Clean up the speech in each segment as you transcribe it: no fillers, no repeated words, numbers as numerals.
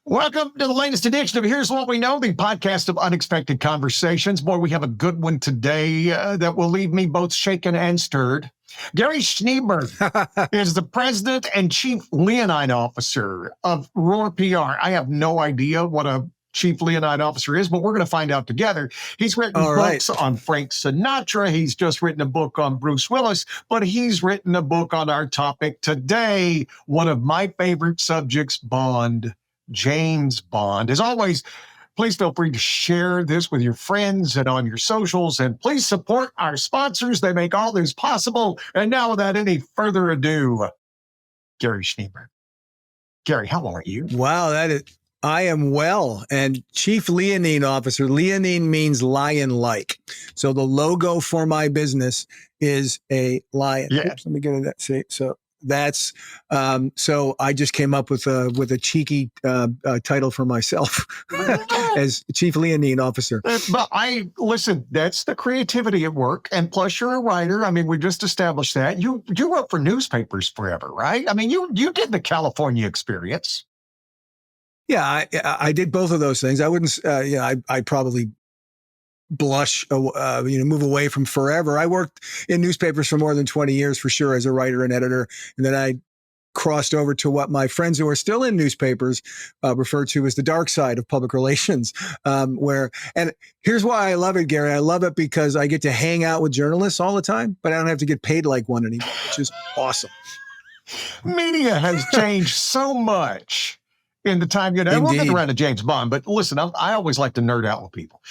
Welcome to the latest edition of Here's What We Know, the podcast of unexpected conversations. Boy, we have a good one today that will leave me both shaken and stirred. Gary Schneeberger is the president and chief Leonine officer of Roar PR. I have no idea what a chief Leonine officer is, but we're going to find out together. He's written books on Frank Sinatra. He's just written a book on Bruce Willis, but he's written a book on our topic today. One of my favorite subjects, Bond. James Bond. As always, please feel free to share this with your friends and on your socials, and please support our sponsors. They make all this possible. And now, without any further ado, Gary Schneeberger. Gary, how are you? Wow, I am well. And Chief Leonine Officer, Leonine means lion-like. So the logo for my business is a lion. Yeah. Oops, let me get it. See, so that's so I just came up with a cheeky title for myself as Chief Leonine Officer. But listen, that's the creativity at work. And plus you're a writer. I mean, we just established that. You wrote for newspapers forever, right? I mean, you did the California experience. Yeah, I did both of those things. I wouldn't, I probably blush, move away from forever. I worked in newspapers for more than 20 years for sure as a writer and editor. And then I crossed over to what my friends who are still in newspapers refer to as the dark side of public relations, and here's why I love it, Gary. I love it because I get to hang out with journalists all the time, but I don't have to get paid like one anymore, which is awesome. Media has changed so much in the time, we'll get around to James Bond, but listen, I always like to nerd out with people.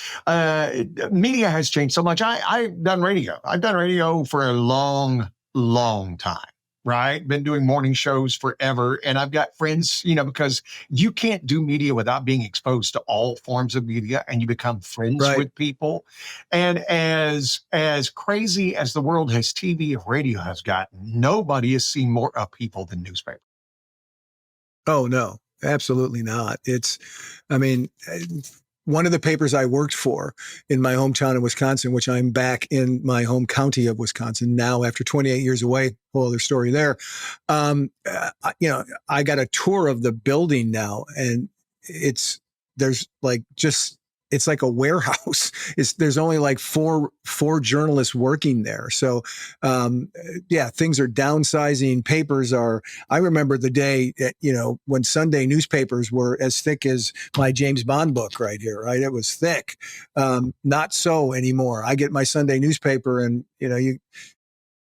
Media has changed so much. I've done radio. I've done radio for a long, long time, right? Been doing morning shows forever. And I've got friends, because you can't do media without being exposed to all forms of media, and you become friends with people. And as crazy as the world has TV and radio has gotten, nobody has seen more of people than newspapers. Oh, no. Absolutely not. One of the papers I worked for in my hometown of Wisconsin, which I'm back in my home county of Wisconsin now after 28 years away, whole other story there. I got a tour of the building now, and it's like a warehouse. There's only like four journalists working there. So, things are downsizing. Papers are, I remember the day, when Sunday newspapers were as thick as my James Bond book right here, right? It was thick. Not so anymore. I get my Sunday newspaper and,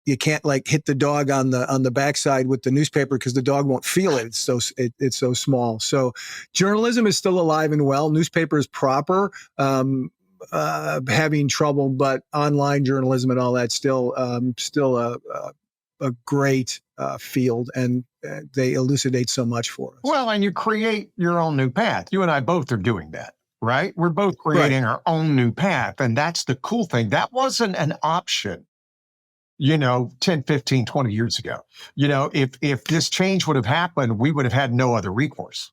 you can't like hit the dog on the backside with the newspaper because the dog won't feel it. It's so small. So journalism is still alive and well. Newspapers proper, having trouble, but online journalism and all that still a great field, and they elucidate so much for us. Well, and you create your own new path. You and I both are doing that, right? We're both creating our own new path. And that's the cool thing. That wasn't an option 10, 15, 20 years ago. If this change would have happened, we would have had no other recourse.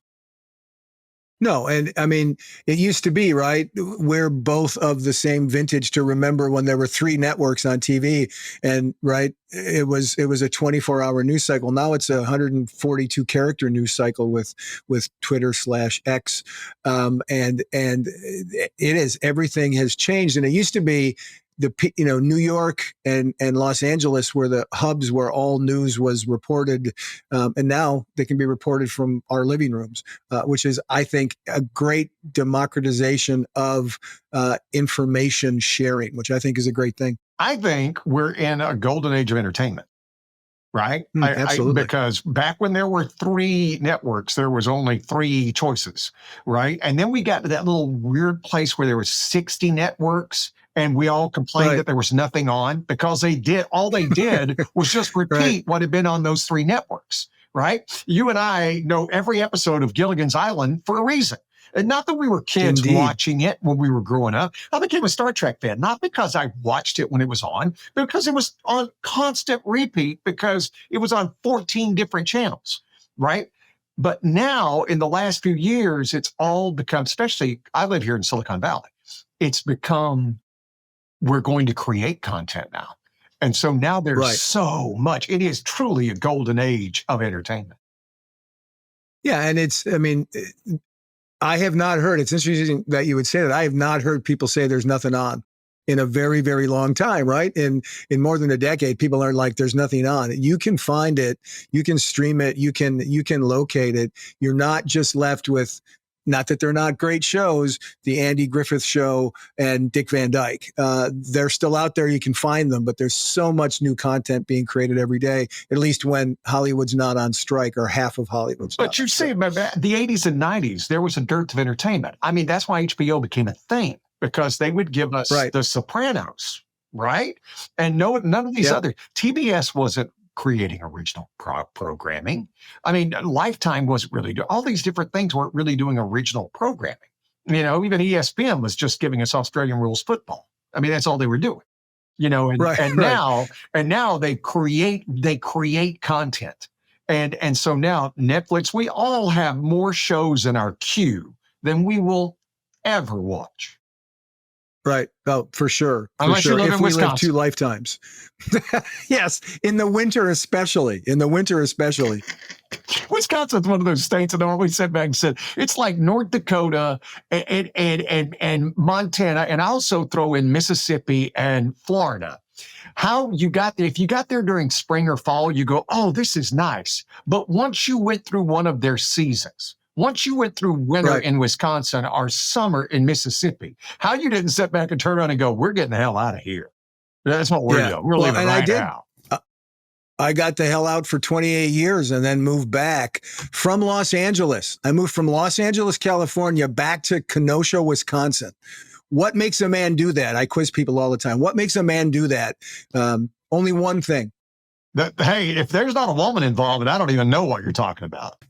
No, and I mean, it used to be, right? We're both of the same vintage to remember when there were 3 networks on TV, and right, it was a 24-hour news cycle. Now it's a 142 character news cycle with Twitter/X, and it is, everything has changed. And it used to be New York and Los Angeles were the hubs where all news was reported. And now they can be reported from our living rooms, which is, I think, a great democratization of information sharing, which I think is a great thing. I think we're in a golden age of entertainment, right? Absolutely. Because back when there were 3 networks, there was only 3 choices, right? And then we got to that little weird place where there were 60 networks. And we all complained that there was nothing on because all they did was just repeat what had been on those 3 networks, right? You and I know every episode of Gilligan's Island for a reason. And not that we were kids watching it when we were growing up. I became a Star Trek fan, not because I watched it when it was on, but because it was on constant repeat because it was on 14 different channels, right? But now in the last few years, it's all become, especially I live here in Silicon Valley, it's become, we're going to create content now. And so now there's so much. It is truly a golden age of entertainment. Yeah. And I have not heard. It's interesting that you would say that. I have not heard people say there's nothing on in a very, very long time, right? In more than a decade, people are like, there's nothing on. You can find it, you can stream it, you can locate it. You're not just left with, not that they're not great shows, the Andy Griffith Show and Dick Van Dyke. They're still out there. You can find them, but there's so much new content being created every day, at least when Hollywood's not on strike, or half of Hollywood's not. But you see, the 80s and 90s, there was a dearth of entertainment. I mean, that's why HBO became a thing, because they would give us The Sopranos, right? And none of these other, TBS wasn't creating original programming. I mean, Lifetime wasn't really doing, all these different things weren't really doing original programming. You know, even ESPN was just giving us Australian rules football. I mean, that's all they were doing. You know, now they create content. And so now Netflix, we all have more shows in our queue than we will ever watch. Right. Oh, for sure. Unless you live if in we Wisconsin. live 2 lifetimes. Yes. In the winter, especially. Wisconsin's one of those states that I always sat back and said, it's like North Dakota and Montana, and I also throw in Mississippi and Florida. How you got there, if you got there during spring or fall, you go, oh, this is nice. But once you went through one of their seasons, once you went through winter in Wisconsin or summer in Mississippi, how you didn't sit back and turn around and go, we're getting the hell out of here. That's what we're doing. We're leaving right now. I got the hell out for 28 years and then moved back from Los Angeles. I moved from Los Angeles, California, back to Kenosha, Wisconsin. What makes a man do that? I quiz people all the time. What makes a man do that? Only one thing. Hey, if there's not a woman involved, I don't even know what you're talking about.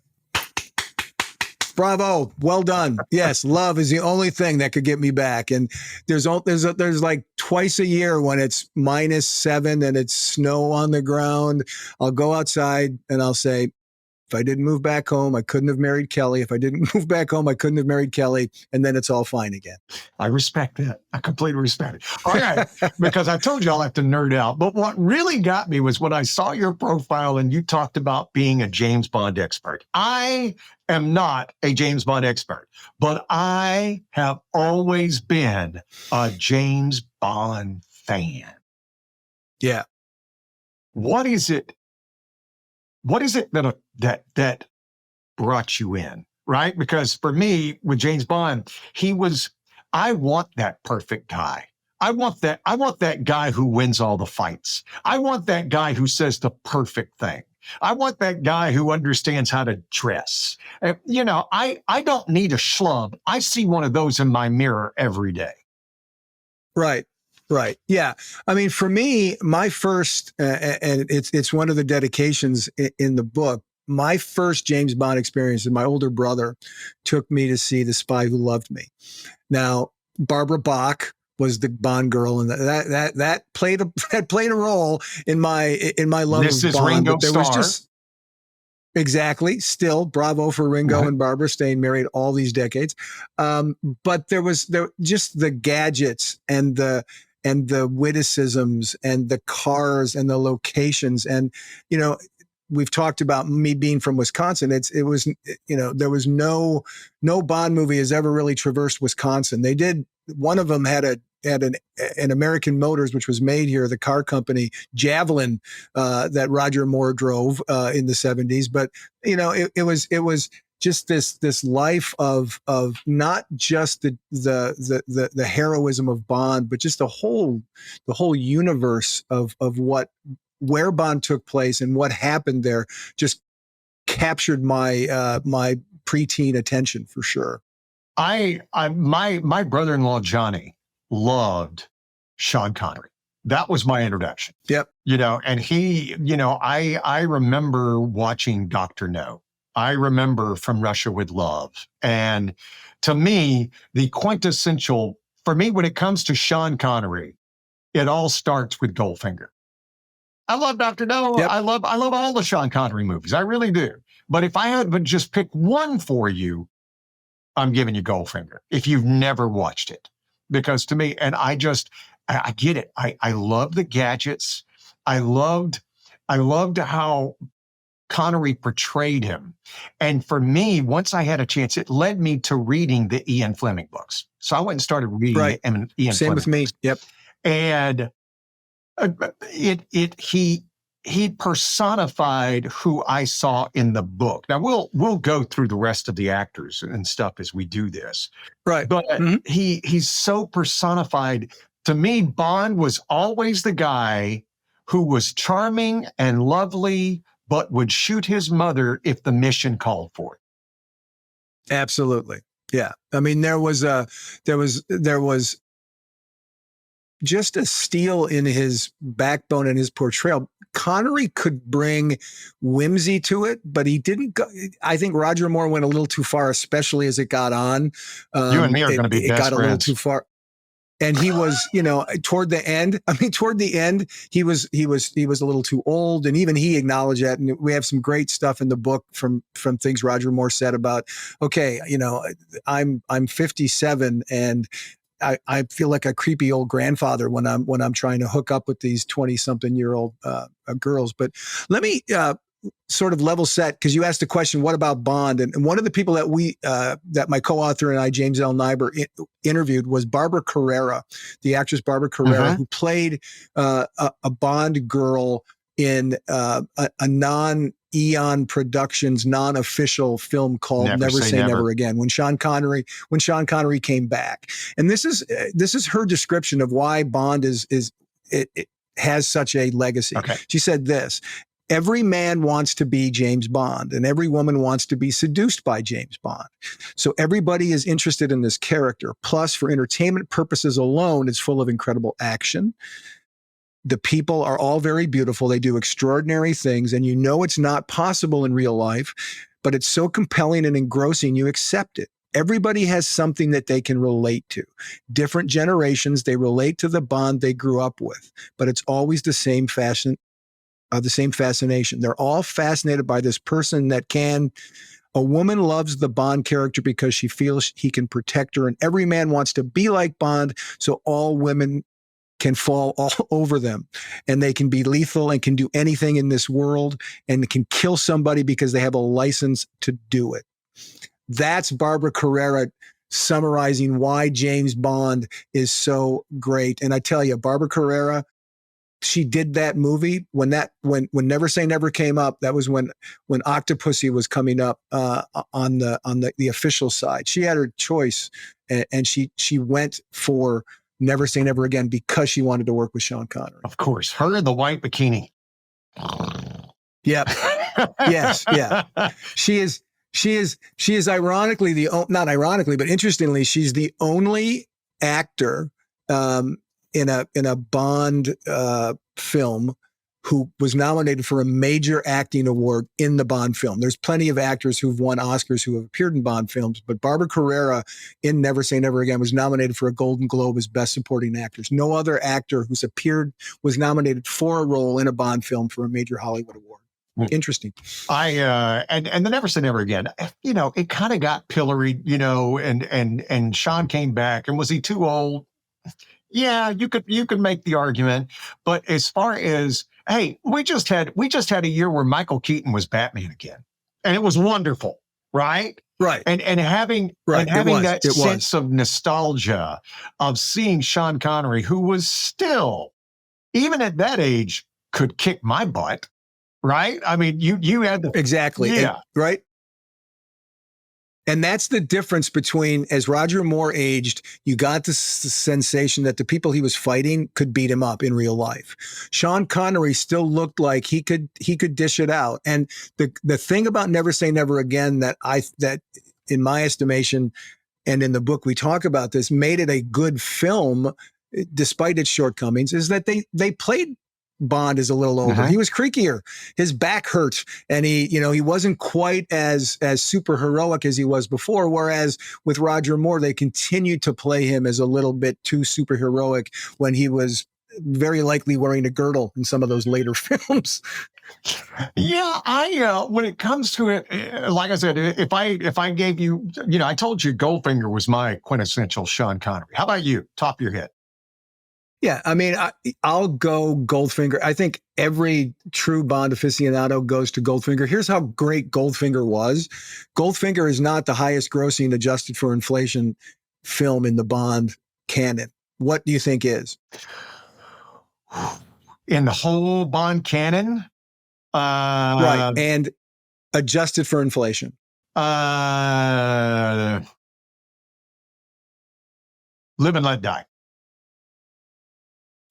Bravo. Well done. Yes. Love is the only thing that could get me back. And there's like twice a year when it's -7 and it's snow on the ground. I'll go outside and I'll say, if I didn't move back home, I couldn't have married Kelly. If I didn't move back home, I couldn't have married Kelly. And then it's all fine again. I respect that. I completely respect it. All right. Because I told you I'll have to nerd out. But what really got me was when I saw your profile and you talked about being a James Bond expert. I am not a James Bond expert, but I have always been a James Bond fan. Yeah. What is it that brought you in, right? Because for me, with James Bond, I want that perfect guy. I want that guy who wins all the fights. I want that guy who says the perfect thing. I want that guy who understands how to dress. You know, I don't need a schlub. I see one of those in my mirror every day. Right. Right. Yeah. I mean, for me, my first, and it's one of the dedications in the book, my first James Bond experience is my older brother took me to see The Spy Who Loved Me. Now, Barbara Bach was the Bond girl, and that played a role in my love of Bond. Ringo but there Starr. was just exactly still bravo for Ringo and Barbara staying married all these decades. But there just the gadgets and the witticisms and the cars and the locations. And, you know, we've talked about me being from Wisconsin. It was, you know, there was no Bond movie has ever really traversed Wisconsin. They did. One of them had an American Motors, which was made here, the car company Javelin, that Roger Moore drove in the 70s. But, you know, it was just this life of not just the heroism of Bond, but just the whole universe of where Bond took place and what happened there just captured my my preteen attention for sure. My brother-in-law Johnny loved Sean Connery. That was my introduction. Yep. You know, and he, you know, I remember watching Dr. No. I remember From Russia with Love. And to me, the quintessential, for me, when it comes to Sean Connery, it all starts with Goldfinger. I love Dr. No. Yep. I love all the Sean Connery movies. I really do. But if I had to just pick one for you, I'm giving you Goldfinger if you've never watched it. Because to me, and I get it. I love the gadgets. I loved how Connery portrayed him. And for me, once I had a chance, it led me to reading the Ian Fleming books. So I went and started reading Right. the Ian Same Fleming with me. books. Yep. And he personified who I saw in the book. Now we'll go through the rest of the actors and stuff as we do this. Right. But he's so personified. To me, Bond was always the guy who was charming and lovely, but would shoot his mother if the mission called for it. Absolutely. Yeah. I mean, there was just a steel in his backbone and his portrayal. Connery could bring whimsy to it, but he didn't go. I think Roger Moore went a little too far, especially as it got on. You and me are going to be best got a little too far. And he was, toward the end, he was a little too old. And even he acknowledged that. And we have some great stuff in the book from things Roger Moore said about, okay, I'm 57 and I feel like a creepy old grandfather when I'm trying to hook up with these 20-something-year-old girls. But let me sort of level set, because you asked the question, what about Bond? And one of the people that my co-author and I, James L. Nyber, interviewed was Barbara Carrera, the actress Barbara Carrera, who played a Bond girl in a non-Eon Productions non-official film called Never Say Never Again, when Sean Connery came back. And this is her description of why Bond it has such a legacy. Okay. She said this: every man wants to be James Bond, and every woman wants to be seduced by James Bond. So everybody is interested in this character. Plus, for entertainment purposes alone, it's full of incredible action. The people are all very beautiful. They do extraordinary things, and it's not possible in real life, but it's so compelling and engrossing, you accept it. Everybody has something that they can relate to. Different generations, they relate to the Bond they grew up with, but it's always the same fashion. The same fascination. They're all fascinated by this person a woman loves the Bond character because she feels he can protect her, and every man wants to be like Bond, so all women can fall all over them, and they can be lethal and can do anything in this world and can kill somebody because they have a license to do it. That's Barbara Carrera summarizing why James Bond is so great. And I tell you, Barbara Carrera, she did that movie when Never Say Never came up. That was when Octopussy was coming up on the official side. She had her choice, and she went for Never Say Never Again because she wanted to work with Sean Connery. Of course, her in the white bikini. Yep. Yes. Yeah. She is ironically not ironically, but interestingly, she's the only actor in a Bond film who was nominated for a major acting award in the Bond film. There's plenty of actors who've won Oscars who have appeared in Bond films, but Barbara Carrera in Never Say Never Again was nominated for a Golden Globe as Best Supporting Actress. No other actor who's appeared was nominated for a role in a Bond film for a major Hollywood award. Interesting. And the Never Say Never Again, it kind of got pilloried, and Sean came back, and was he too old? Yeah, you could make the argument, but as far as, hey, we just had a year where Michael Keaton was Batman again, and it was wonderful, right? Right. And having that sense of nostalgia of seeing Sean Connery, who was still, even at that age, could kick my butt, right? I mean, you had the exactly, yeah, right. And that's the difference between, as Roger Moore aged, you got the sensation that the people he was fighting could beat him up in real life. Sean Connery still looked like he could dish it out. And the thing about Never Say Never Again that in my estimation, and in the book we talk about this, made it a good film despite its shortcomings, is that they played Bond is a little older. He was creakier. His back hurt, and he wasn't quite as super heroic as he was before. Whereas with Roger Moore, they continued to play him as a little bit too super heroic when he was very likely wearing a girdle in some of those later films. Yeah, when it comes to it, like I said, if I gave you, I told you Goldfinger was my quintessential Sean Connery. How about you? Top of your head. Yeah, I mean, I'll go Goldfinger. I think every true Bond aficionado goes to Goldfinger. Here's how great Goldfinger was. Goldfinger is not the highest grossing adjusted for inflation film in the Bond canon. What do you think is? In the whole Bond canon, Right. uh, And adjusted for inflation. uh, Live and Let Die.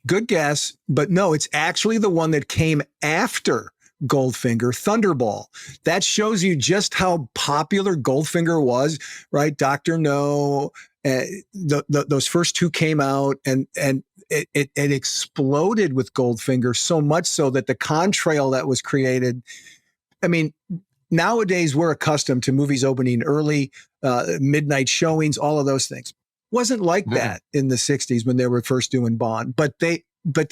Good guess, but no, it's actually the one that came after Goldfinger, Thunderball. That shows you just how popular Goldfinger was, right? Doctor No, those first two came out, and it exploded with Goldfinger, so much so that the contrail that was created. I mean, nowadays we're accustomed to movies opening early, midnight showings, all of those things. Wasn't like that in the 60s when they were first doing Bond, but they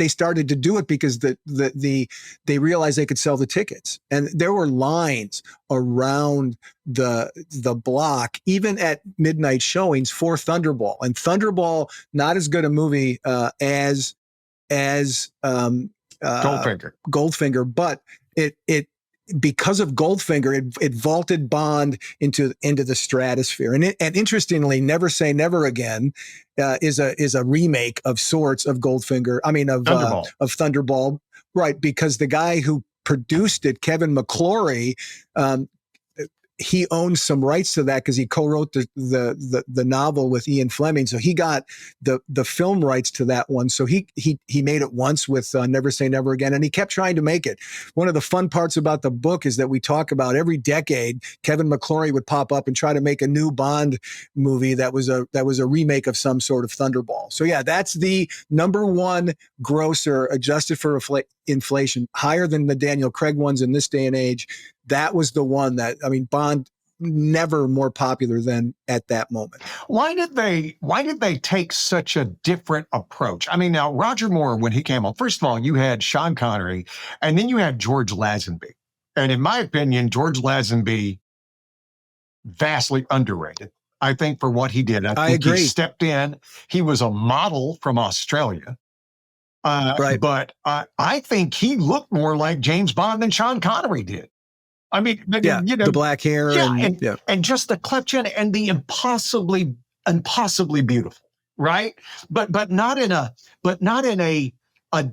started to do it because they realized they could sell the tickets, and there were lines around the block even at midnight showings for Thunderball. And Thunderball, not as good a movie as Goldfinger, but it because of Goldfinger, it vaulted Bond into the stratosphere. And interestingly, Never Say Never Again is a remake of sorts of Goldfinger. I mean, of Thunderball, right? Because the guy who produced it, Kevin McClory, he owns some rights to that because he co-wrote the novel with Ian Fleming. So he got the film rights to that one. So he made it once with Never Say Never Again, and he kept trying to make it. One of the fun parts about the book is that we talk about every decade, Kevin McClory would pop up and try to make a new Bond movie that was a remake of some sort of Thunderball. So yeah, that's the number one grosser adjusted for inflation, higher than the Daniel Craig ones in this day and age. That was the one that, I mean, Bond never more popular than at that moment. Why did they take such a different approach? I mean, now Roger Moore, when he came on, first of all, you had Sean Connery, and then you had George Lazenby. And in my opinion, George Lazenby, vastly underrated, I think, for what he did. I think agree. He stepped in. He was a model from Australia. Right. But I think he looked more like James Bond than Sean Connery did. I mean, yeah, you know, the black hair, and just the cleft chin and the impossibly beautiful, right? But not in a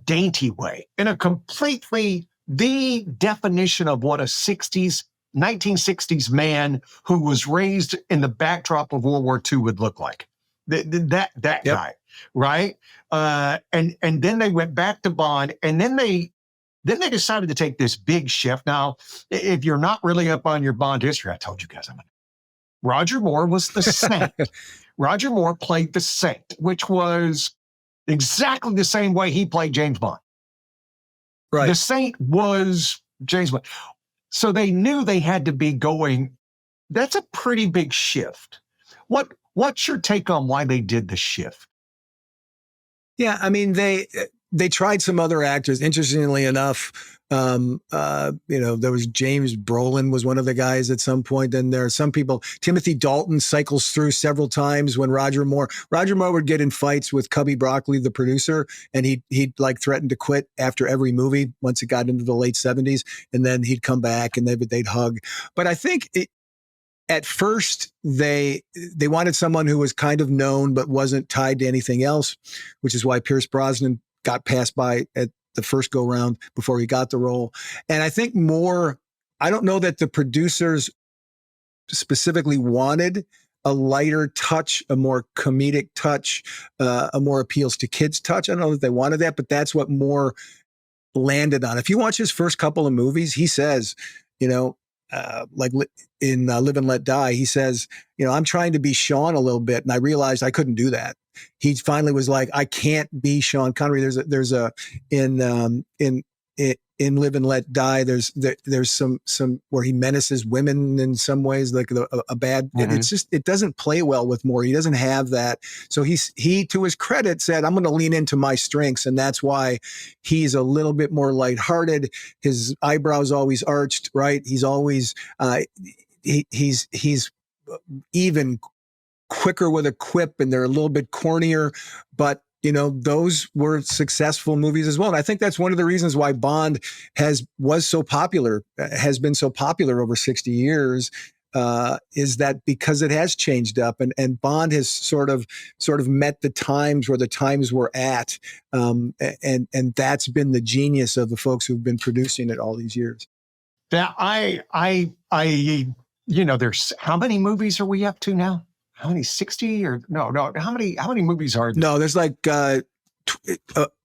dainty way, in a completely the definition of what a 1960s man who was raised in the backdrop of World War II would look like. That guy, right? And then they went back to Bond, and then they decided to take this big shift. Now, if you're not really up on your Bond history, I told you guys, Roger Moore was the Saint. Roger Moore played the Saint, which was exactly the same way he played James Bond. Right. The Saint was James Bond. So they knew they had to be going, that's a pretty big shift. What's your take on why they did the shift? Yeah, I mean, they tried some other actors. Interestingly enough, there was James Brolin was one of the guys at some point. Then there are some people. Timothy Dalton cycles through several times when Roger Moore would get in fights with Cubby Broccoli, the producer, and he'd like threaten to quit after every movie once it got into the late 70s, and then he'd come back and they'd hug. But I think at first, they wanted someone who was kind of known but wasn't tied to anything else, which is why Pierce Brosnan got passed by at the first go round before he got the role. And I think I don't know that the producers specifically wanted a lighter touch, a more comedic touch, a more appeals to kids touch. I don't know that they wanted that, but that's what Moore landed on. If you watch his first couple of movies, he says, like in Live and Let Die, he says, I'm trying to be Sean a little bit, and I realized I couldn't do that. He finally was like, I can't be Sean Connery. There's a in Live and Let Die. There's some where he menaces women in some ways, like a bad. Mm-hmm. It's just it doesn't play well with Moore. He doesn't have that. So he to his credit said, I'm going to lean into my strengths, and that's why he's a little bit more lighthearted. His eyebrows always arched, right? He's always he's even quicker with a quip, and they're a little bit cornier, but those were successful movies as well. And I think that's one of the reasons why Bond has been so popular over 60 years, is that because it has changed up, and Bond has sort of met the times where the times were at. And that's been the genius of the folks who've been producing it all these years. That there's, how many movies are we up to now? How many, 60 or no? How many movies are there? No, there's like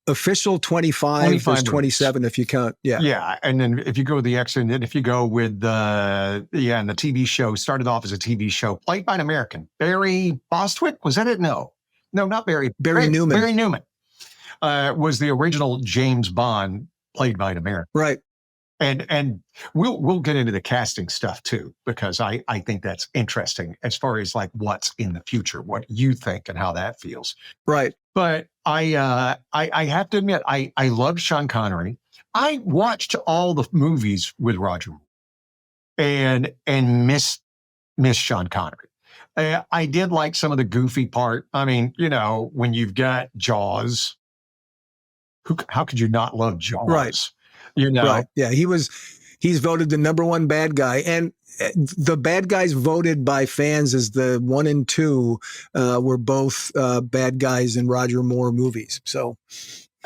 official 25, there's 27 if you count. Yeah. Yeah. And then if you go with the X, and then if you go with and the TV show started off as a TV show played by an American, Barry Bostwick. Was that it? No, not Barry. Barry Newman. Barry Newman was the original James Bond, played by an American. Right. And we'll get into the casting stuff too, because I think that's interesting as far as like what's in the future, what you think and how that feels. Right. But I have to admit, I love Sean Connery. I watched all the movies with Roger Moore and miss Sean Connery. I did like some of the goofy part. I mean, when you've got Jaws, how could you not love Jaws? Right. Right. Yeah. He's voted the #1 bad guy. And the bad guys voted by fans as the 1 and 2 were both bad guys in Roger Moore movies. So,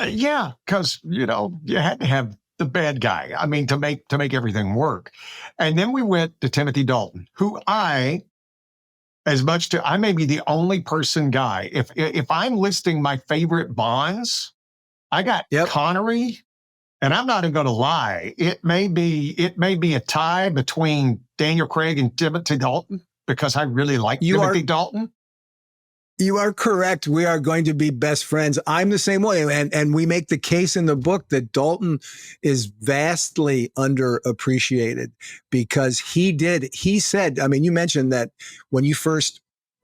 yeah, because, you had to have the bad guy. I mean, to make everything work. And then we went to Timothy Dalton, who I may be the only guy. If I'm listing my favorite Bonds, I got Connery. And I'm not even going to lie. It may be a tie between Daniel Craig and Timothy Dalton, because I really like Timothy Dalton. You are correct. We are going to be best friends. I'm the same way. And we make the case in the book that Dalton is vastly underappreciated, because he said, I mean, you mentioned that when you first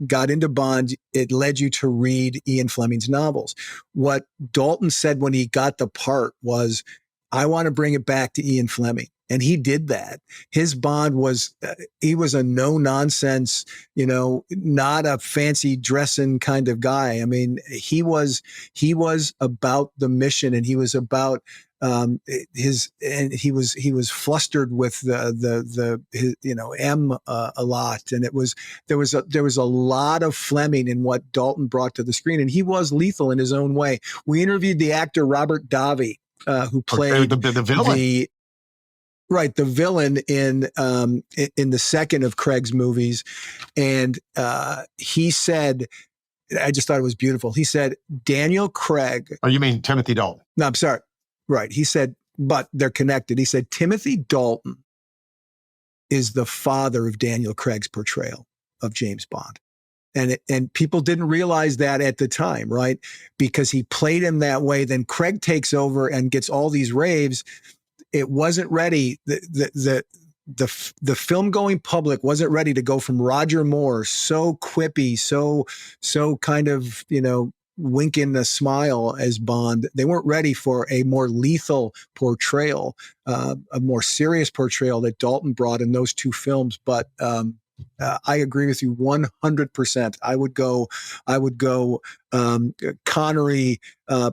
got into Bond, it led you to read Ian Fleming's novels. What Dalton said when he got the part was, I want to bring it back to Ian Fleming. And he did that. His Bond was, he was a no nonsense, not a fancy dressing kind of guy. I mean, he was about the mission, and he was about he was flustered with M a lot. And there was a lot of Fleming in what Dalton brought to the screen. And he was lethal in his own way. We interviewed the actor Robert Davi, who played the villain. The villain in the second of Craig's movies. And he said, I just thought it was beautiful. He said, Daniel Craig. Oh, you mean Timothy Dalton? No, I'm sorry. Right. He said, but they're connected. He said, Timothy Dalton is the father of Daniel Craig's portrayal of James Bond. And people didn't realize that at the time, right? Because he played him that way. Then Craig takes over and gets all these raves. It wasn't ready. The film going public wasn't ready to go from Roger Moore, so quippy, so kind of, winking a smile as Bond. They weren't ready for a more lethal portrayal, a more serious portrayal that Dalton brought in those two films. But I agree with you 100%. I would go Connery,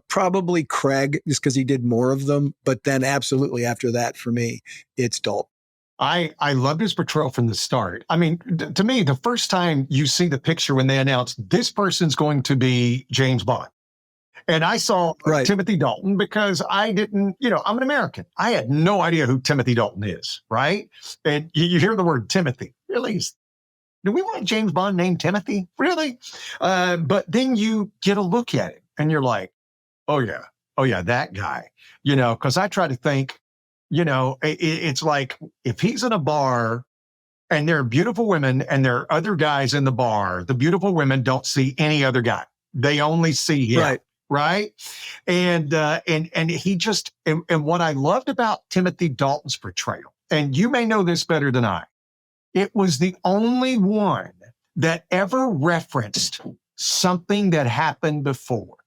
probably Craig, just because he did more of them. But then absolutely after that, for me, it's Dalton. I loved his portrayal from the start. I mean, to me, the first time you see the picture when they announced this person's going to be James Bond, and I saw Timothy Dalton, because I didn't, I'm an American. I had no idea who Timothy Dalton is, right? And you hear the word Timothy. Really? Do we want James Bond named Timothy? Really? But then you get a look at it and you're like, oh yeah, that guy, because I try to think, it's like if he's in a bar and there are beautiful women and there are other guys in the bar, the beautiful women don't see any other guy. They only see him. Right. And he just, and what I loved about Timothy Dalton's portrayal, and you may know this better than I, it was the only one that ever referenced something that happened before.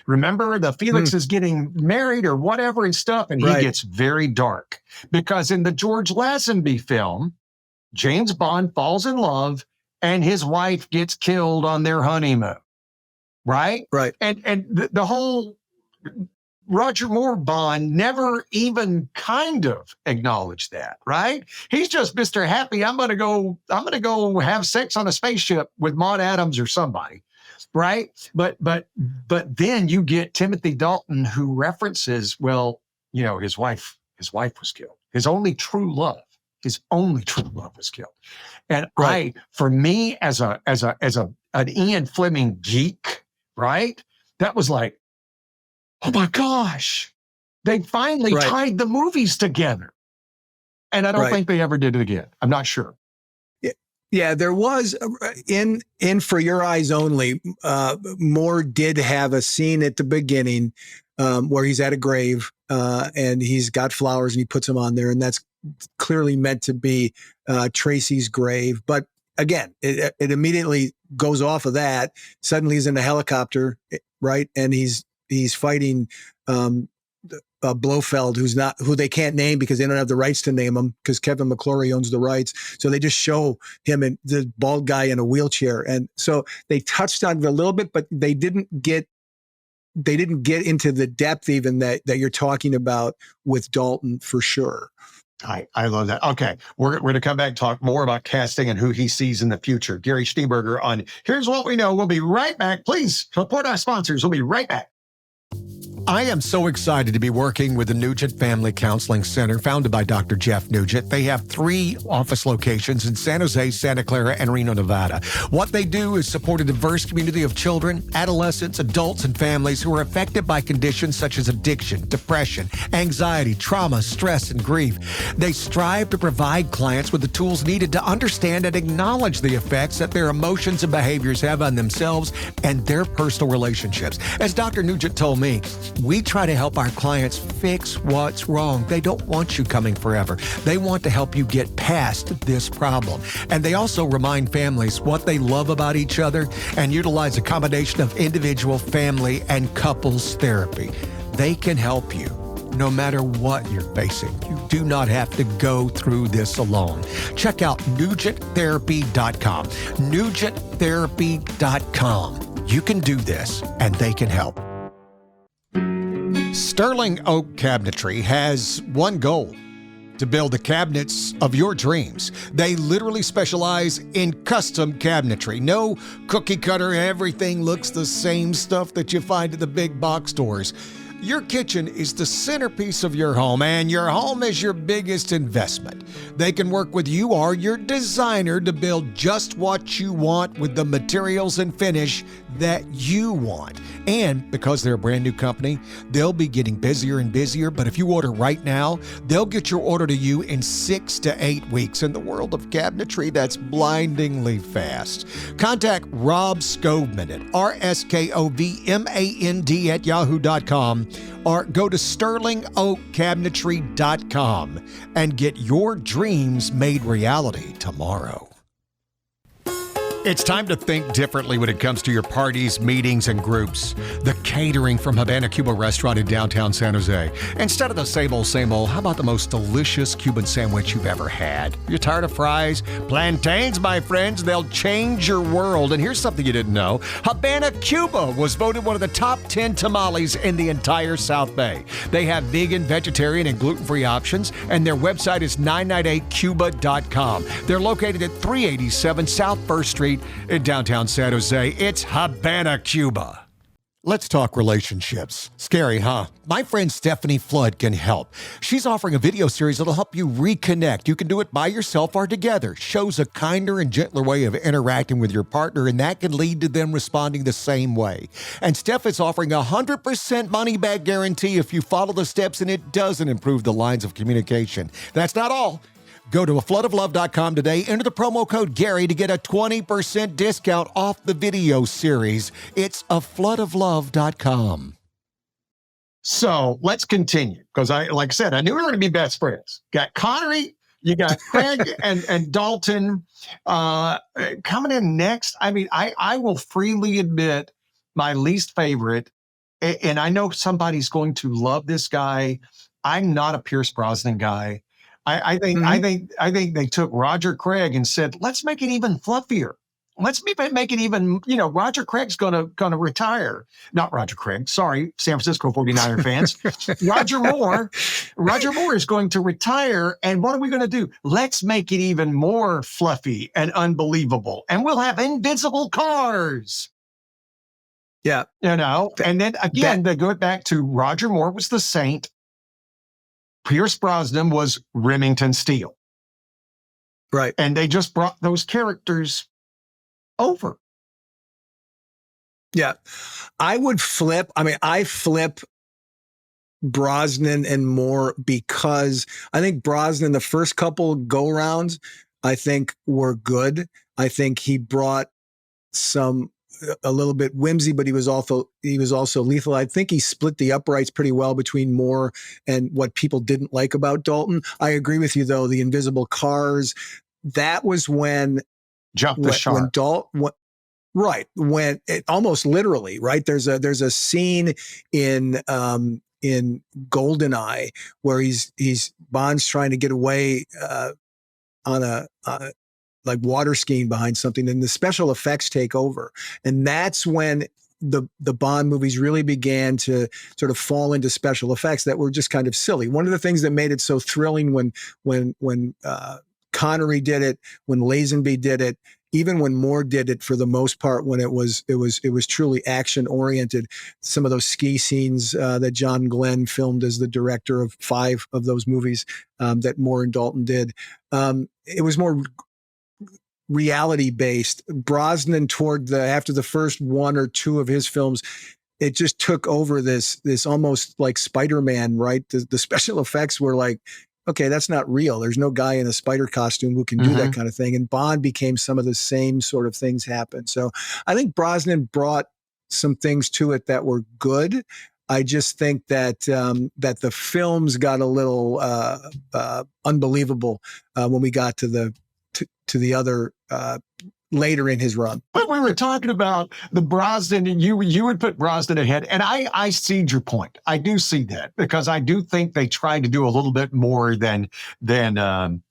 Remember, the Felix is getting married or whatever and stuff, and he gets very dark. Because in the George Lazenby film, James Bond falls in love and his wife gets killed on their honeymoon. right? Right. And the whole Roger Moore Bond never even kind of acknowledged that, right? He's just Mr. Happy. I'm gonna go have sex on a spaceship with Maud Adams or somebody, right? But then you get Timothy Dalton, who references, well, his wife was killed. His only true love was killed. And Right. for me as an Ian Fleming geek, right? That was like, oh my gosh, they finally Right. tied the movies together. And I don't Right. think they ever did it again. I'm not sure. Yeah, there was in For Your Eyes Only. Moore did have a scene at the beginning where he's at a grave and he's got flowers and he puts them on there, and that's clearly meant to be Tracy's grave. But again, it immediately goes off of that. Suddenly, he's in a helicopter, right, and he's fighting Blofeld, who they can't name because they don't have the rights to name him because Kevin McClory owns the rights. So they just show him and the bald guy in a wheelchair. And so they touched on it a little bit, but they didn't get into the depth even that you're talking about with Dalton for sure. I love that. Okay, we're going to come back and talk more about casting and who he sees in the future. Gary Schneeberger on Here's What We Know. We'll be right back. Please support our sponsors. We'll be right back. I am so excited to be working with the Nugent Family Counseling Center, founded by Dr. Jeff Nugent. They have 3 office locations in San Jose, Santa Clara, and Reno, Nevada. What they do is support a diverse community of children, adolescents, adults, and families who are affected by conditions such as addiction, depression, anxiety, trauma, stress, and grief. They strive to provide clients with the tools needed to understand and acknowledge the effects that their emotions and behaviors have on themselves and their personal relationships. As Dr. Nugent told me, we try to help our clients fix what's wrong. They don't want you coming forever. They want to help you get past this problem. And they also remind families what they love about each other and utilize a combination of individual, family, and couples therapy. They can help you no matter what you're facing. You do not have to go through this alone. Check out NugentTherapy.com. NugentTherapy.com. You can do this, and they can help. Sterling Oak Cabinetry has one goal: to build the cabinets of your dreams. They literally specialize in custom cabinetry. No cookie cutter, everything looks the same stuff that you find at the big box stores. Your kitchen is the centerpiece of your home, and your home is your biggest investment. They can work with you or your designer to build just what you want with the materials and finish that you want. And because they're a brand new company, they'll be getting busier and busier. But if you order right now, they'll get your order to you in 6 to 8 weeks. In the world of cabinetry, that's blindingly fast. Contact Rob Scovman at RSKOVMAND at yahoo.com or go to SterlingOakCabinetry.com and get your dreams made reality tomorrow. It's time to think differently when it comes to your parties, meetings, and groups. The catering from Havana Cuba restaurant in downtown San Jose. Instead of the same old, how about the most delicious Cuban sandwich you've ever had? You're tired of fries? Plantains, my friends, they'll change your world. And here's something you didn't know. Havana Cuba was voted one of the top 10 tamales in the entire South Bay. They have vegan, vegetarian, and gluten-free options, and their website is 998cuba.com. They're located at 387 South 1st Street in downtown San Jose. It's Havana Cuba. Let's talk relationships. Scary, huh? My friend Stephanie Flood can help. She's offering a video series that'll help you reconnect. You can do it by yourself or together. Shows a kinder and gentler way of interacting with your partner, and that can lead to them responding the same way. And Steph is offering a 100% money-back guarantee if you follow the steps and it doesn't improve the lines of communication. That's not all. Go to afloodoflove.com today, enter the promo code Gary to get a 20% discount off the video series. It's afloodoflove.com. So let's continue, because like I said, I knew we were going to be best friends. Got Connery, you got Craig and Dalton coming in next. I mean, I will freely admit my least favorite, and I know somebody's going to love this guy. I'm not a Pierce Brosnan guy. I think they took Roger Craig and said, let's make it even fluffier. let's make it even, Roger Craig's gonna retire. Not Roger Craig, sorry, San Francisco 49er fans. Roger Moore is going to retire. And what are we going to do? Let's make it even more fluffy and unbelievable. And we'll have invincible cars. Yeah. And then again, they go back to Roger Moore was the Saint. Pierce Brosnan was Remington Steele. Right. And they just brought those characters over. Yeah. I flip Brosnan and Moore because I think Brosnan, the first couple go rounds, I think were good. I think he brought a little bit whimsy, but he was also lethal. I think he split the uprights pretty well between Moore and what people didn't like about Dalton. I agree with you though. The invisible cars, that was when When Dalton, right. When it almost literally, right. There's a scene in GoldenEye where he's Bond's trying to get away, on a like water skiing behind something, and the special effects take over. And that's when the Bond movies really began to sort of fall into special effects that were just kind of silly. One of the things that made it so thrilling when Connery did it, when Lazenby did it, even when Moore did it for the most part, when it was truly action oriented. Some of those ski scenes that John Glenn filmed as the director of 5 of those movies that Moore and Dalton did, it was more reality based. Brosnan after the first 1 or 2 of his films, it just took over this almost like Spider-Man, right? The special effects were like, okay, that's not real. There's no guy in a spider costume who can do that kind of thing. And Bond became some of the same sort of things happen. So I think Brosnan brought some things to it that were good. I just think that the films got a little unbelievable when we got to the other later in his run. But we were talking about the Brosnan, and you would put Brosnan ahead, and I see your point. I do see that because I do think they tried to do a little bit more than Roger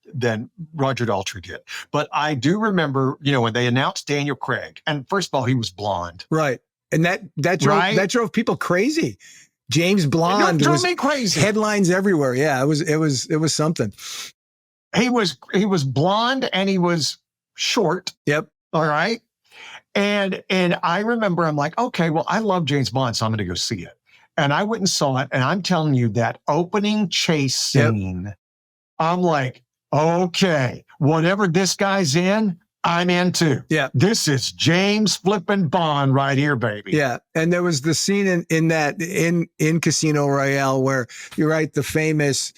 Daltrey did. But I do remember, when they announced Daniel Craig, and first of all, he was blonde, right, and that drove people crazy. James Blonde drove me crazy. Headlines everywhere. Yeah, it was something. He was blonde and he was short. Yep. All right. And I remember I'm like, okay, well, I love James Bond, so I'm going to go see it. And I went and saw it. And I'm telling you, that opening chase scene, I'm like, okay, whatever this guy's in, I'm into. Yeah. This is James flipping Bond right here, baby. Yeah. And there was the scene in Casino Royale where you're right, the famous,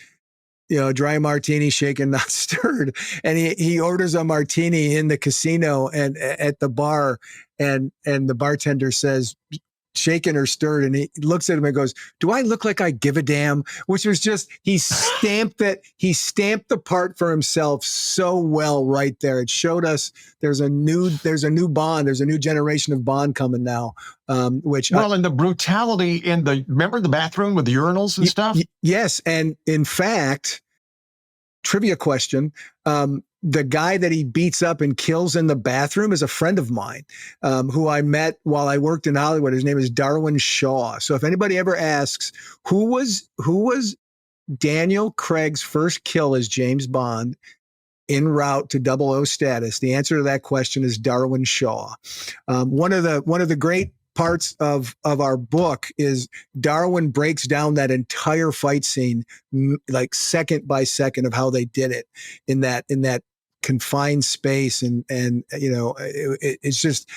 dry martini shaken, not stirred. And he orders a martini in the casino and at the bar, and the bartender says, shaken or stirred, and he looks at him and goes, "Do I look like I give a damn?" Which was just, he stamped the part for himself so well right there. It showed us there's a new Bond, there's a new generation of Bond coming now. And the brutality remember the bathroom with the urinals and stuff? Yes. And in fact, trivia question, the guy that he beats up and kills in the bathroom is a friend of mine, who I met while I worked in Hollywood. His name is Darwin Shaw. So if anybody ever asks who was Daniel Craig's first kill as James Bond en route to 00 status, the answer to that question is Darwin Shaw. One of the great parts of our book is Darwin breaks down that entire fight scene, like second by second, of how they did it in that confined space. And it's just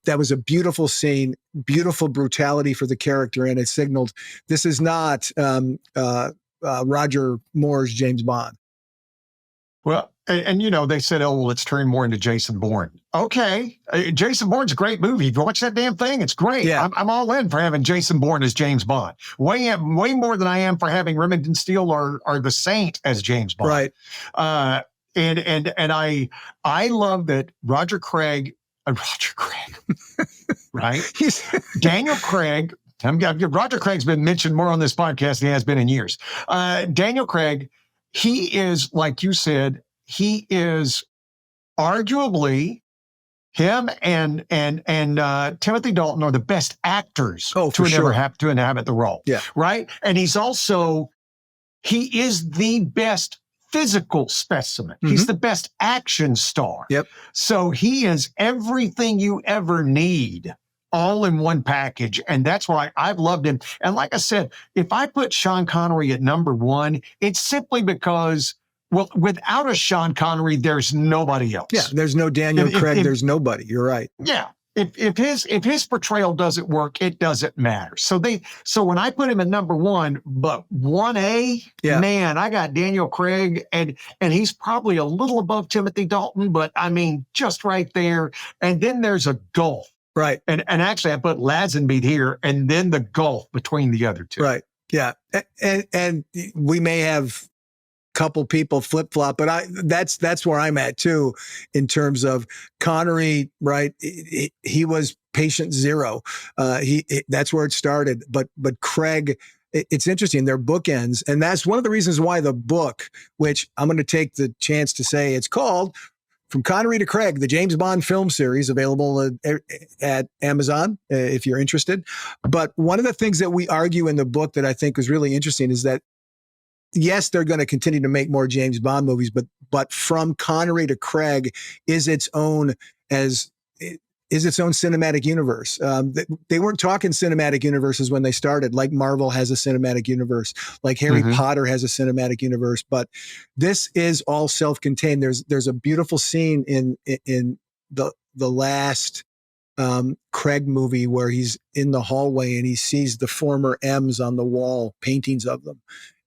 that was a beautiful scene, beautiful brutality for the character. And it signaled this is not Roger Moore's James Bond. Well, and they said, oh, well, let's turn more into Jason Bourne. Okay. Jason Bourne's a great movie. Watch that damn thing. It's great. Yeah. I'm all in for having Jason Bourne as James Bond. Way more than I am for having Remington Steele or the Saint as James Bond. Right. And I love that Roger Craig, right? Daniel Craig. Roger Craig's been mentioned more on this podcast than he has been in years. Daniel Craig, he is, like you said, he is arguably Him and Timothy Dalton are the best actors Oh, for to sure. ever have to inhabit the role. Yeah. Right. And he is the best physical specimen. He's the best action star. Yep. So he is everything you ever need all in one package. And that's why I've loved him. And like I said, if I put Sean Connery at number one, it's simply because, well, without a Sean Connery, there's nobody else. Yeah, there's no Daniel Craig. There's nobody. You're right. Yeah. If his portrayal doesn't work, it doesn't matter. So when I put him at number one, but 1A, man, I got Daniel Craig, and he's probably a little above Timothy Dalton, but I mean, just right there. And then there's a gulf. Right. And actually I put Lazenby here and then the gulf between the other two. Right. Yeah. And we may have couple people flip flop, but that's where I'm at too, in terms of Connery, right? He was patient zero. That's where it started. But Craig, it's interesting. They're bookends. And that's one of the reasons why the book, which I'm going to take the chance to say it's called From Connery to Craig, the James Bond film series, available at Amazon, if you're interested. But one of the things that we argue in the book that I think was really interesting is that, yes, they're going to continue to make more James Bond movies, but From Connery to Craig is its own cinematic universe. They weren't talking cinematic universes when they started, like Marvel has a cinematic universe, like Harry Potter has a cinematic universe, but this is all self-contained. There's a beautiful scene in the last Craig movie where he's in the hallway and he sees the former M's on the wall, paintings of them.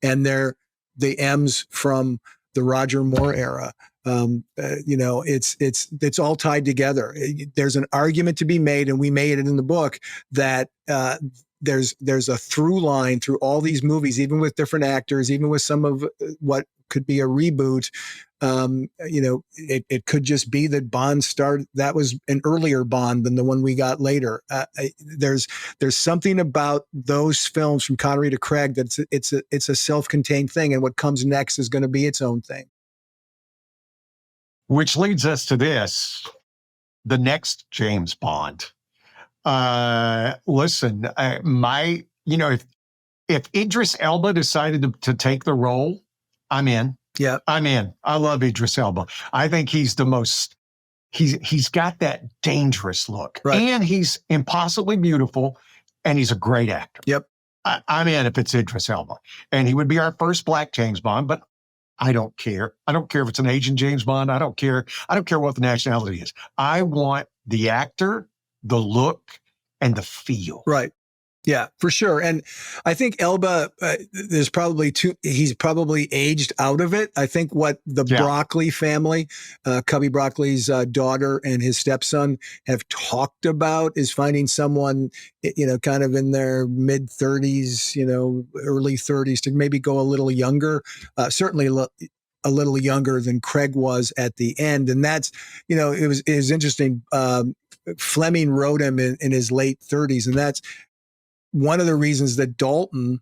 And they're the M's from the Roger Moore era. It's all tied together. There's an argument to be made, and we made it in the book, that there's a through line through all these movies, even with different actors, even with some of what could be a reboot. It could just be that Bond that was an earlier Bond than the one we got later. There's something about those films From Connery to Craig that it's a self-contained thing, and what comes next is going to be its own thing. Which leads us to this, the next James Bond. Listen, if Idris Elba decided to take the role, I'm in. Yeah, I'm in. I love Idris Elba. I think he's he's got that dangerous look, right, and he's impossibly beautiful, and he's a great actor. Yep. I'm in if it's Idris Elba, and he would be our first black James Bond, but I don't care. I don't care if it's an Asian James Bond. I don't care. I don't care what the nationality is. I want the actor, the look, and the feel. Right. Yeah, for sure. And I think Elba, he's probably aged out of it. I think what the Broccoli family, Cubby Broccoli's daughter and his stepson have talked about is finding someone, kind of in their mid 30s, early 30s, to maybe go a little younger, certainly a little younger than Craig was at the end. And that's, it was interesting. Fleming wrote him in his late 30s, and that's one of the reasons that Dalton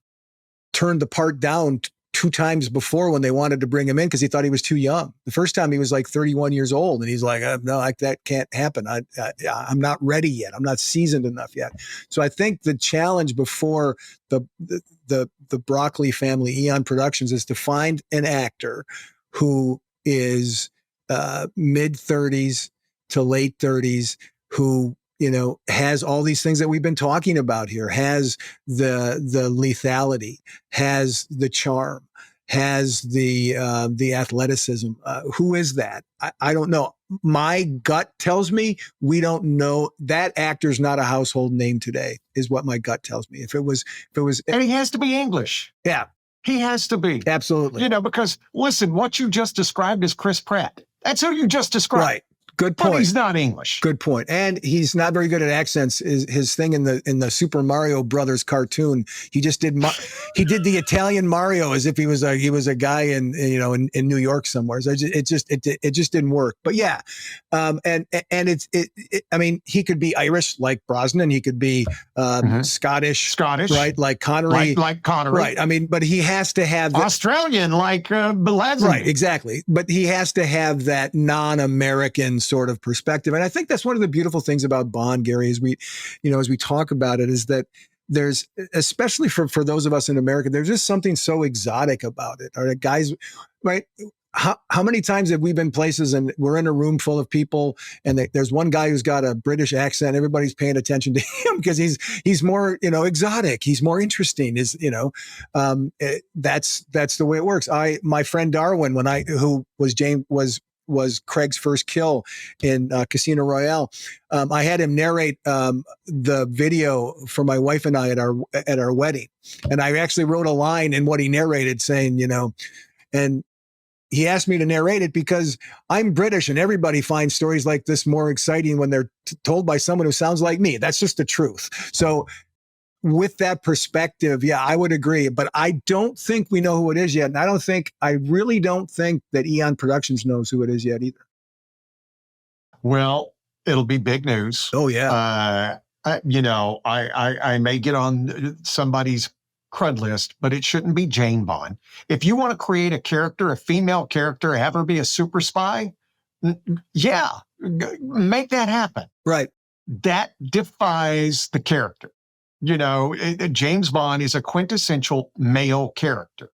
turned the part down two times before when they wanted to bring him in, because he thought he was too young. The first time he was like 31 years old, and he's like, no, that can't happen. I'm not ready yet. I'm not seasoned enough yet. So I think the challenge before the Broccoli family, Eon Productions, is to find an actor who is mid 30s to late 30s, who has all these things that we've been talking about here, has the lethality, has the charm, has the athleticism. Who is that? I don't know. My gut tells me we don't know. That actor's not a household name today, is what my gut tells me. If it was, and he has to be English. Yeah, he has to be. Absolutely. Because listen, what you just described is Chris Pratt. That's who you just described. Right. Good point. But he's not English. Good point. And he's not very good at accents. His thing in the Super Mario Brothers cartoon, he just did the Italian Mario as if he was a guy in New York somewhere. So it just didn't work. But yeah, and I mean, he could be Irish like Brosnan. He could be Scottish, right? Like Connery, like Connery, right? I mean, but he has to have Australian, like Lazenby. Right, exactly. But he has to have that non-American sort of perspective. And I think that's one of the beautiful things about Bond, Gary, as we talk about it, is that there's, especially for those of us in America, there's just something so exotic about it. All right, guys, right? How many times have we been places and we're in a room full of people and there's one guy who's got a British accent. Everybody's paying attention to him because he's more, exotic. He's more interesting. That's the way it works. My friend Darwin, who was Craig's first kill in Casino Royale. I had him narrate the video for my wife and I at our wedding, and I actually wrote a line in what he narrated, saying, and he asked me to narrate it because I'm British and everybody finds stories like this more exciting when they're told by someone who sounds like me. That's just the truth. So with that perspective, yeah, I would agree, but I don't think we know who it is yet. And I really don't think that Eon Productions knows who it is yet either. Well, it'll be big news. Oh yeah. I may get on somebody's crud list, but it shouldn't be Jane Bond. If you want to create a female character, have her be a super spy, yeah, make that happen. Right. That defies the character. James Bond is a quintessential male character.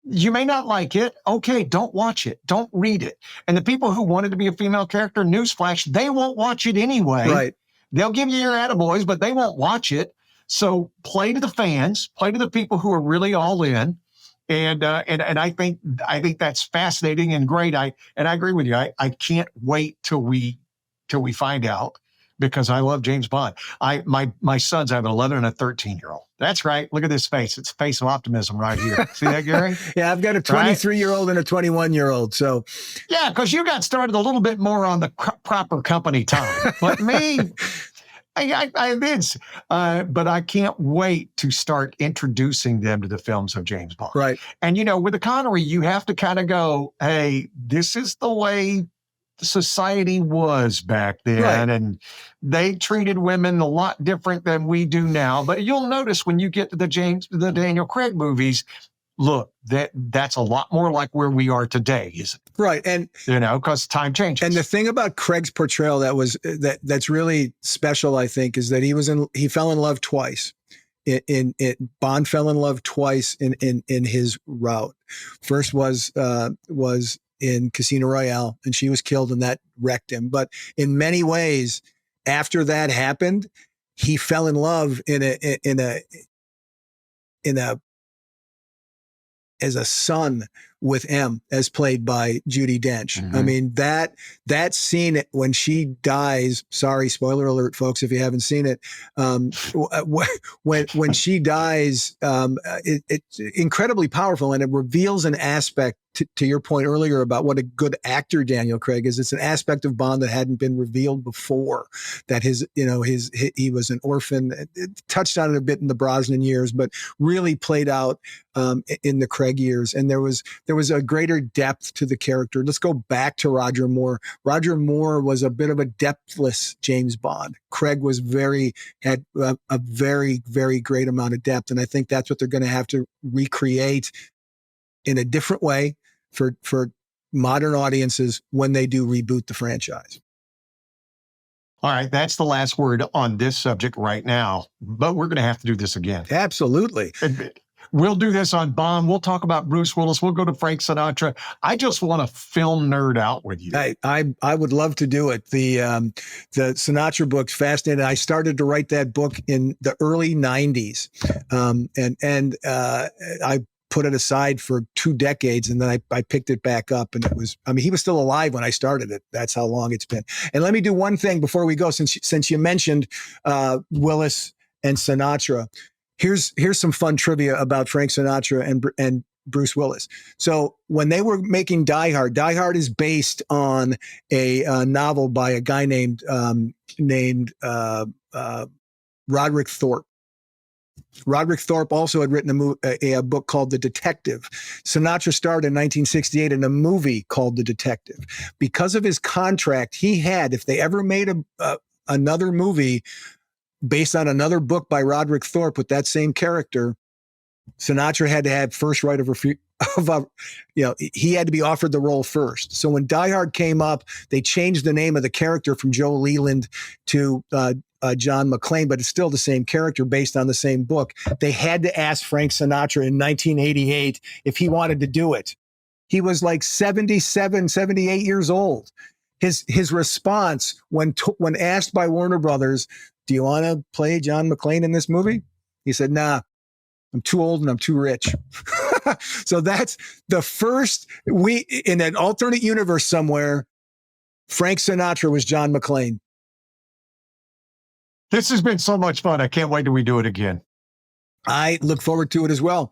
You may not like it. Okay, don't watch it. Don't read it. And the people who wanted to be a female character, newsflash, they won't watch it anyway. Right. They'll give you your attaboys, but they won't watch it. So play to the fans, play to the people who are really all in. And I think that's fascinating and great. I agree with you. I can't wait till we find out, because I love James Bond. My sons, I have an 11 and a 13-year-old. That's right. Look at this face. It's a face of optimism right here. See that, Gary? Yeah, I've got a 23-year-old and a 21-year-old. So yeah, because you got started a little bit more on the proper company time. But me, but I can't wait to start introducing them to the films of James Bond. Right. And, with the Connery, you have to kind of go, hey, this is the way society was back then. Right. And they treated women a lot different than we do now. But you'll notice when you get to the Daniel Craig movies, look, that's a lot more like where we are today, isn't it? Right. And because time changes. And the thing about Craig's portrayal that's really special, I think, is that he fell in love twice. Bond fell in love twice in his route. First was in Casino Royale, and she was killed, and that wrecked him. But in many ways, after that happened, he fell in love as a son with M, as played by Judi Dench. Mm-hmm. I mean, that scene when she dies, sorry, spoiler alert, folks, if you haven't seen it, when she dies, it's incredibly powerful, and it reveals an aspect, to your point earlier about what a good actor Daniel Craig is. It's an aspect of Bond that hadn't been revealed before, that he was an orphan. It touched on it a bit in the Brosnan years, but really played out in the Craig years. And there was a greater depth to the character. Let's go back to Roger Moore. Roger Moore was a bit of a depthless James Bond. Craig had a very, very great amount of depth. And I think that's what they're going to have to recreate in a different way for modern audiences when they do reboot the franchise. All right, that's the last word on this subject right now, but we're going to have to do this again. Absolutely. We'll do this on Bond. We'll talk about Bruce Willis. We'll go to Frank Sinatra. I just want to film nerd out with you. I would love to do it. The Sinatra book's fascinating. I started to write that book in the early 90s. I put it aside for 2 decades, and then I picked it back up, and he was still alive when I started it. That's how long it's been. And let me do one thing before we go, since you mentioned Willis and Sinatra. Here's some fun trivia about Frank Sinatra and Bruce Willis. So when they were making Die Hard is based on a novel by a guy named Roderick Thorpe. Roderick Thorpe also had written a book called The Detective. Sinatra starred in 1968 in a movie called The Detective. Because of his contract, he had, if they ever made another movie based on another book by Roderick Thorpe with that same character, Sinatra had to have first right of refusal. He had to be offered the role first. So when Die Hard came up, they changed the name of the character from Joe Leland to John McClane, but it's still the same character based on the same book. They had to ask Frank Sinatra in 1988 if he wanted to do it. He was like 77, 78 years old. His response when asked by Warner Brothers, do you want to play John McClane in this movie? He said, nah, I'm too old and I'm too rich. So that's the first, in an alternate universe somewhere, Frank Sinatra was John McClane. This has been so much fun. I can't wait till we do it again. I look forward to it as well.